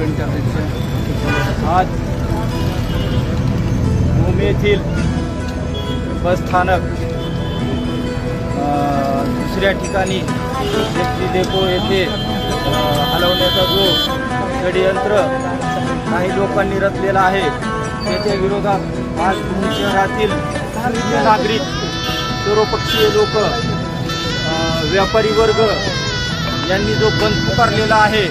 आज भूमी येथील बस स्थानक दुसऱ्या ठिकाणी एसटी डेपो येथे हलवण्याचा जो षडयंत्र काही लोकांनी रचलेला आहे त्याच्या विरोधात आज पुणे शहरातील सर्व नागरिक, सर्वपक्षीय लोक, व्यापारी वर्ग यांनी जो बंद पुकारलेला आहे,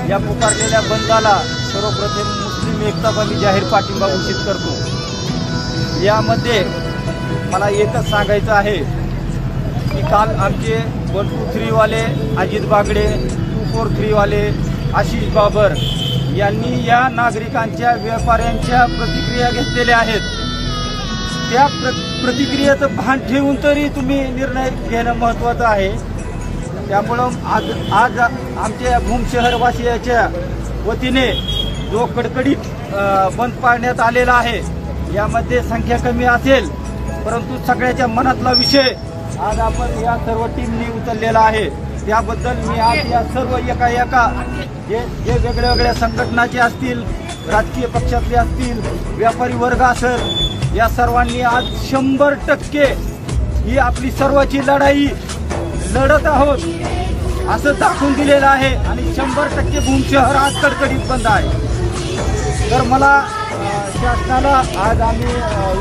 या पुकारलेल्या बंदाला सर्वप्रथम मुस्लिम एकता मी जाहीर पाठिंबा घोषित करतो। यामध्ये मला एकच सांगायचं आहे की काल आमचे 123 वाले अजित बागडे, 243 वाले आशिष बाबर यांनी या नागरिकांच्या, व्यापाऱ्यांच्या प्रतिक्रिया घेतलेल्या आहेत। त्या प्रतिक्रियेचं भान ठेवून तरी तुम्ही निर्णय घेणं महत्त्वाचं आहे। त्यामुळं आज आमच्या भूम शहरवासियाच्या वतीने जो कडकडीत बंद पाळण्यात आलेला आहे, यामध्ये संख्या कमी असेल परंतु सगळ्याच्या मनातला विषय आज आपण या सर्व टीमनी उचललेला आहे। त्याबद्दल मी आज या सर्व एका जे वेगळ्या वेगळ्या संघटनाचे असतील, राजकीय पक्षातले असतील, व्यापारी वर्ग असेल, या सर्वांनी आज 100% ही आपली सर्वाची लढाई लढत आहोत असं दाखवून दिलेलं आहे आणि 100% भूम शहर आज कडकडीत बंद आहे। तर मला शासनाला आज आम्ही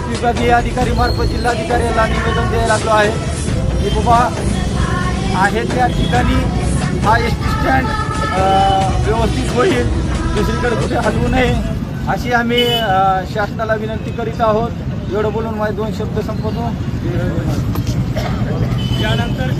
विभागीय अधिकारी मार्फत जिल्हाधिकाऱ्याला निवेदन द्यायला लागलो आहे की बाबा आहे त्या ठिकाणी हा एसटी स्टँड व्यवस्थित होईल, दुसरीकडे कुठे हलवू नये अशी आम्ही शासनाला विनंती करीत आहोत। एवढं बोलून माझे 2 शब्द संपवतो। यानंतर